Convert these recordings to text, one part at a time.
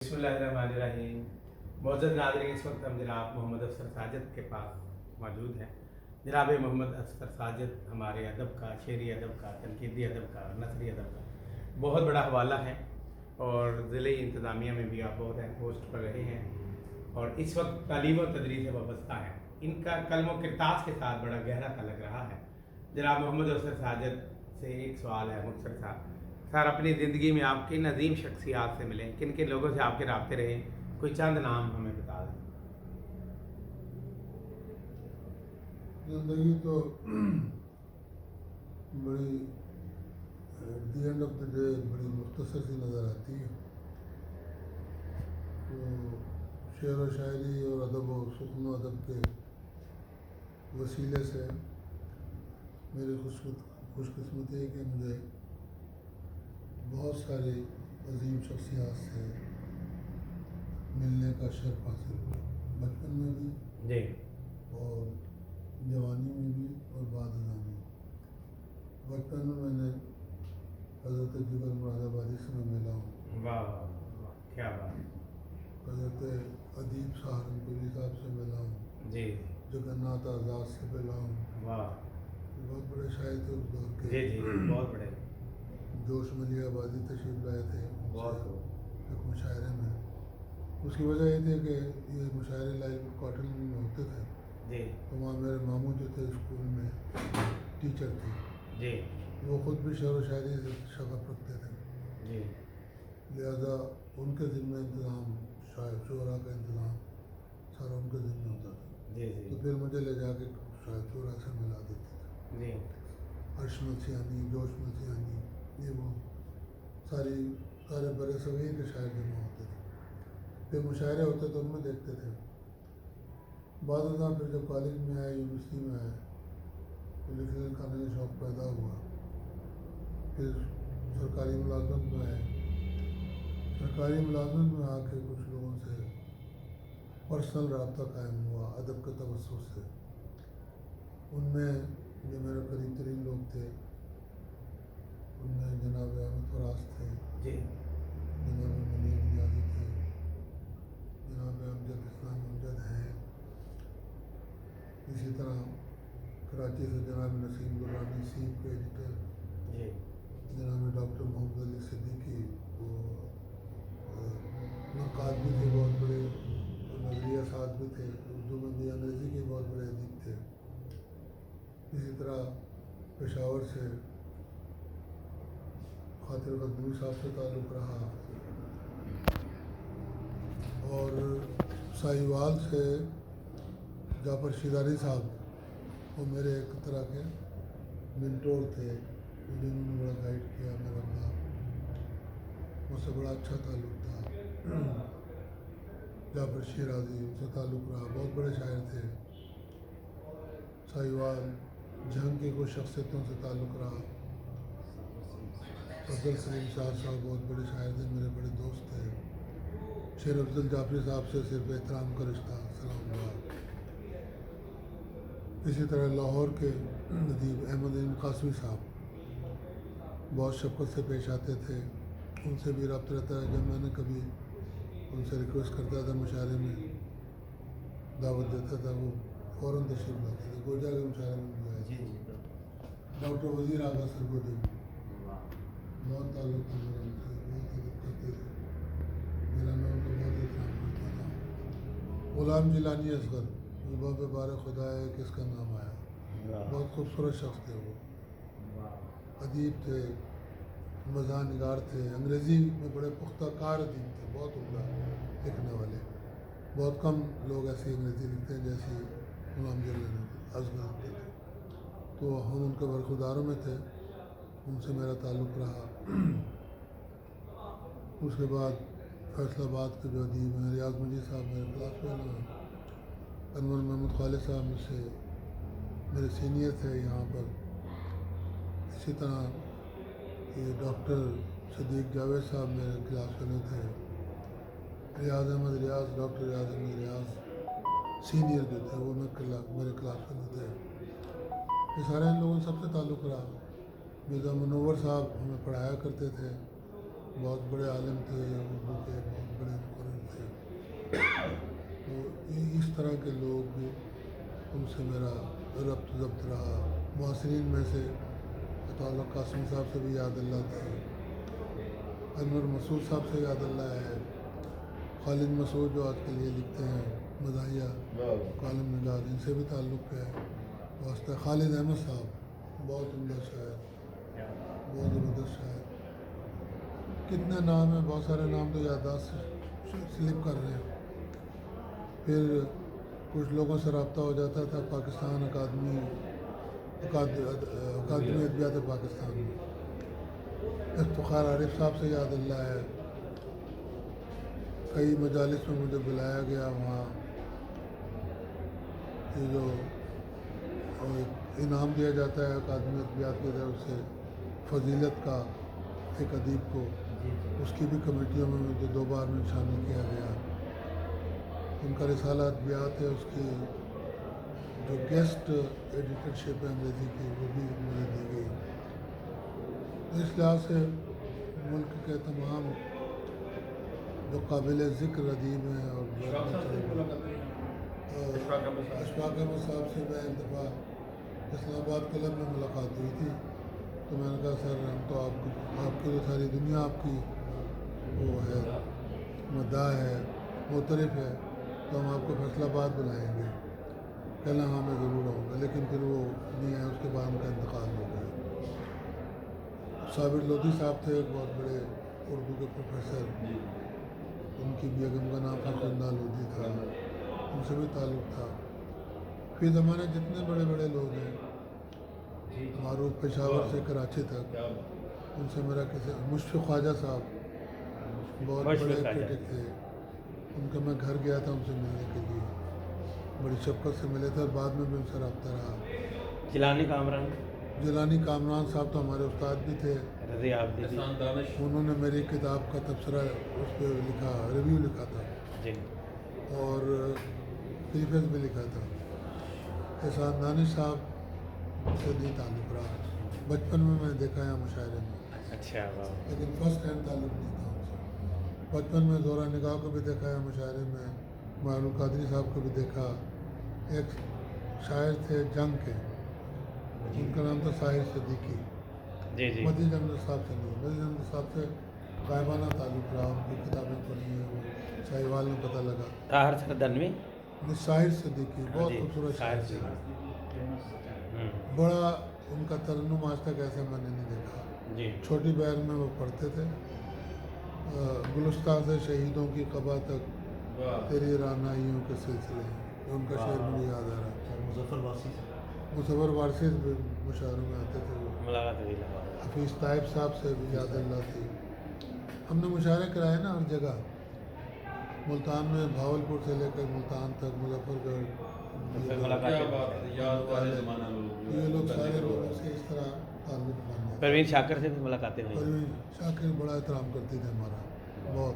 बिस्मिल्लाहिर्रहमानिर्रहीम। मुअज़्ज़ज़ नाज़रीन, इस वक्त हम जनाब मोहम्मद अफसर साजिद के पास मौजूद हैं। जनाब मोहम्मद अफसर साजिद हमारे अदब का, शेरी अदब का, तनकीदी अदब का, नसरी अदब का बहुत बड़ा हवाला है और ज़िले इंतज़ामिया में भी आप बहुत अहम पोस्ट पर रहे हैं और इस वक्त तालीम और तदरीस से वाबस्ता हैं। इनका कलम व किरतास के साथ बड़ा गहरा तल्लुक़ रहा है। जनाब मोहम्मद अफसर साजिद से एक सवाल है मुख्तर साहब, सर अपनी ज़िंदगी में आप किन अजीम शख्सियात से मिले, किन किन लोगों से आपके राब्ते रहे, कोई चंद नाम हमें बता दें। ज़िंदगी तो बड़ी at the end of the day बड़ी मुख्तसर सी नज़र आती है। तो शेर व शायरी और अदब व सुख़्न अदब के वसीले से मेरी खुशकिस्मती है कि मुझे बहुत सारे अजीम शख्सियात से मिलने का शर्फ हासिल हुआ, बचपन में भी जी और जवानी में भी और बाद में। बचपन में मैंने हज़रत जुगर मुरादाबादी से मैं मिला हूँ। वाह वाह, क्या बात है। हज़रत अदीब सहारनपुरी साहब से मिला हूँ। जी जगन्नाथ आज़ाद से मिला हूँ। वाह, बहुत बड़े शायर थे उस दौर के। जी जी, बहुत बड़े। जोश मलिया आबादी तशरीफ लाए थे बहुत एक मुशायरे में। उसकी वजह ये थी कि ये मुशायरे लाइव कॉटन में होते थे। जी तो वहाँ मेरे मामू जो थे स्कूल में टीचर थे, जी वो ख़ुद भी शेर व शायरी से शगफ रखते थे। जी लिहाजा उनके ज़िम्मे इंतज़ाम, शायद शुरा का इंतज़ाम सारा उनके ज़िम्मे होता था। जी तो जी फिर मुझे ले जाके शायद शुरा से मिला देते थे। जी अर्श मसीहानी, जोश मसीहानी, ये वो सारे बड़े सग़ीर के शायर जमा होते थे। फिर मुशायरे होते तो उनमें देखते थे। बाद में फिर जब कॉलेज में आए, यूनिवर्सिटी में आए, तो लिखने लिखाने का शौक़ पैदा हुआ। फिर सरकारी मुलाजमत में आए। सरकारी मुलाजमत में आके कुछ लोगों से पर्सनल रब्ता कायम हुआ अदब के तवज्जुह से। उनमें जो मेरे करीब तरीन लोग थे, उनमें जनाब अहमद फराज थे, जी जनाब मुनीर नियाज़ी थे, जनाब अमजद इस्लाम अमजद हैं। इसी तरह कराची से जनाब नसीम दुरानी सीप के एडिटर, जी जनाब डॉक्टर मोहम्मद अली सिद्दीकी, वो नक़ाद भी थे बहुत बड़े, और नज़रिया साज भी थे, उर्दू में भी अंग्रेज़ी के बहुत बड़े अदीब थे। इसी तरह पेशावर से खातिर गज़नवी साहब से ताल्लुक़ रहा और साहिवाल से जाफ़र शिदारी साहब, वो मेरे एक तरह के मेंटोर थे, जिन्होंने बड़ा गाइड किया, मेरा बड़ा मुझसे बड़ा अच्छा ताल्लुक़ था। जाफ़र शिराज़ी, उनसे ताल्लुक़ रहा, बहुत बड़े शायर थे। साहिवाल जंग की कुछ शख्सियतों से ताल्लुक़ रहा। अफजल सलीम शाह साहब बहुत बड़े शायर थे, मेरे बड़े दोस्त थे। शेर अफजल जाफरी साहब से सिर्फ एहतराम का रिश्ता, सलाम दुआ। इसी तरह लाहौर के अदीब अहमद अमीन कासमी साहब बहुत शफ़क़त से पेश आते थे, उनसे भी रब्ता रहता है। जब मैंने कभी उनसे रिक्वेस्ट करता था मुशायरे में दावत देता था, वो फ़ौरन तशरीफ़ लाते थे। गोजा के मुशायरे में भी आए जी थे। जी डॉक्टर वज़ीर आगा सरगोदी, बहुत ताल्लुक़ था मेरा उनसे, बहुत अदब करते थे मेरा, मैं उनको बहुत एहतराम करता था। ग़ुलाम जिलानी असगर, बाब बार खुदा है किसका नाम आया, बहुत खूबसूरत शख्स थे वो, अदीब थे, मज़ाह निगार थे, अंग्रेज़ी में बड़े पुख्ता कार अदीब थे, बहुत उम्दा लिखने वाले। बहुत कम लोग ऐसी अंग्रेज़ी लिखते हैं जैसी ग़ुलाम जिलानी असगर लिखते थे। तो हम उनके बरखुदारों में थे, उनसे मेरा ताल्लुक़ रहा। उसके बाद फैसलाबाद के जो अदीब हैं, रियाज़ मजीद साहब मेरे क्लास फेलो हैं। अनवर महमूद खालिद साहब मुझसे मेरे सीनियर थे यहाँ पर। इसी तरह ये डॉक्टर सदीक जावेद साहब मेरे क्लास फेलो थे। रियाज़ अहमद रियाज़, डॉक्टर रियाज़ अहमद रियाज़ सीनियर जो थे, वो मेरे क्लास फेलो थे। ये सारे इन लोगों से सबसे ताल्लुक़ रहा। मिर्ज़ा मुनव्वर साहब हमें पढ़ाया करते थे, بہت بڑے عالم تھے، اردو کے بہت بڑے مقرر تھے. تو اس طرح کے لوگ ان سے میرا ربط ضبط رہا. معاصرین میں سے تعلق قاسم صاحب سے بھی یاد اللہ تھا، انور مسعود صاحب سے یاد اللہ ہے، خالد مسعود جو آج کل یہ لکھتے ہیں مزاحیہ کالم نگار، ان سے بھی تعلق ہے. واسطہ خالد احمد صاحب بہت عمدہ شاعر، بہت زبردست شاعر. کتنے نام ہیں، بہت سارے نام تو یادداشت سے سلپ کر رہے ہیں. پھر کچھ لوگوں سے رابطہ ہو جاتا تھا پاکستان اکادمی ادبیات پاکستان میں. افتخار عارف صاحب سے یاد اللہ ہے. کئی مجالس میں مجھے بلایا گیا، وہاں یہ جو انعام دیا جاتا ہے اکادمی ادبیات کی طرف سے فضیلت کا ایک ادیب کو، اس کی بھی کمیٹیوں میں مجھے 2 بار میں شامل کیا گیا. ان کا رسالہ ادبیات ہے، اس کی جو گیسٹ ایڈیٹرشپ ہے انگریزی کی وہ بھی مجھے دی گئی. اس لحاظ سے ملک کے تمام جو قابل ذکر ادیب ہیں اور اشفاق احمد صاحب سے میں ایک دفعہ اسلام آباد کلب میں ملاقات ہوئی تھی، تو میں نے کہا سر ہم تو آپ کی تو ساری دنیا آپ کی وہ ہے مداح ہے معترف ہے، تو ہم آپ کو فیصل آباد بلائیں گے. کہنا ہاں میں ضرور آؤں گا، لیکن پھر وہ نہیں ہے. اس کے بعد ان کا انتقال ہو گیا. صابر لودھی صاحب تھے ایک بہت بڑے اردو کے پروفیسر، ان کی بیگم کا نام فخراللہ لودھی تھا، ان سے بھی تعلق تھا. پھر زمانے جتنے بڑے بڑے لوگ ہیں معروف پشاور سے کراچی تک، ان سے میرا کسی مشفق خواجہ صاحب بہت بڑے کرٹک تھے، ان کا میں گھر گیا تھا ان سے ملنے کے لیے، بڑی شفقت سے ملے تھے اور بعد میں بھی ان سے رابطہ رہا. جیلانی کامران صاحب تو ہمارے استاد بھی تھے. انہوں نے میری کتاب کا تبصرہ اس پہ لکھا، ریویو لکھا تھا اور پریفیس بھی لکھا تھا. احسان دانش صاحب سے نہیں تعلق رہا، بچپن میں میں دیکھا ہے مشاعرے میں، لیکن فرسٹ ہینڈ تعلق نہیں تھا ان سے. بچپن میں زورا نگاہ کو بھی دیکھا ہے مشاعرے میں، معین القادری صاحب کو بھی دیکھا. ایک شاعر تھے جنگ کے، جن کا نام تھا ساحر صدیقی. مدی جمل صاحب سے نہیں، مدی جمل صاحب سے غائبانہ تعلق رہا. ان کی کتابیں پڑھی ہیں، وہ شاہیوال میں پتہ لگا. ساحر صدیقی بہت خوبصورت شاعر تھے، بڑا ان کا ترنم آج تک ایسا میں نے نہیں دیکھا. چھوٹی بہر میں وہ پڑھتے تھے، گلستان سے شہیدوں کی قبا تک تیری رانائیوں کے سلسلے، ان کا شعر مجھے یاد آ رہا ہے. مظفر وارثی بھی مشاعروں میں آتے تھے. حفیظ طائب صاحب سے بھی یاد اللہ تھی. ہم نے مشاعرے کرائے نا ہر جگہ، ملتان میں بھاولپور سے لے کر ملتان تک، مظفر گڑھ، یہ لوگ سارے لوگوں سے اس طرح تعلق بن گیا. پروین شاکر سے بھی ملاقاتیں ہوئی. پروین شاکر بڑا احترام کرتی تھے ہمارا بہت.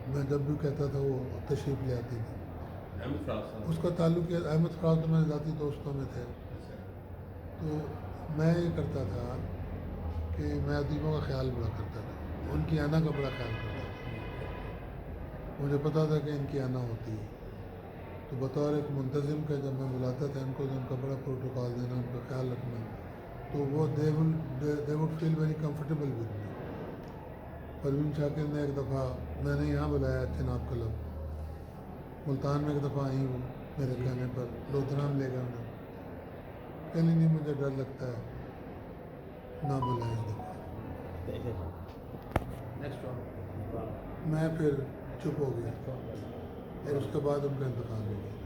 میں جب بھی کہتا تھا وہ تشریف لے آتی تھی. اس کا تعلق یہ احمد فراز تو میرے ذاتی دوستوں میں تھے. تو میں یہ کرتا تھا کہ میں ادیبوں کا خیال بڑا کرتا تھا، ان کی آنا کا بڑا خیال کرتا تھا. مجھے پتا تھا کہ ان کی آنا ہوتی ہے، تو بطور ایک منتظم کا جب میں بلاتا تھا ان کو تو ان کا بڑا پروٹوکال دینا، ان کا خیال رکھنا، تو وہ they would feel very comfortable with me. Parveen Shakir نے ایک دفعہ میں نے یہاں بلایا چناب کلب، ملتان میں ایک دفعہ آئی ہوں میرے کہنے پر، لودھرام لے گئے انہیں. کہنے نہیں مجھے ڈر لگتا ہے، نہ بلائیں اس دفعہ. میں پھر چپ ہو گیا اور اس کے بعد ان کا انتقال ہو گیا.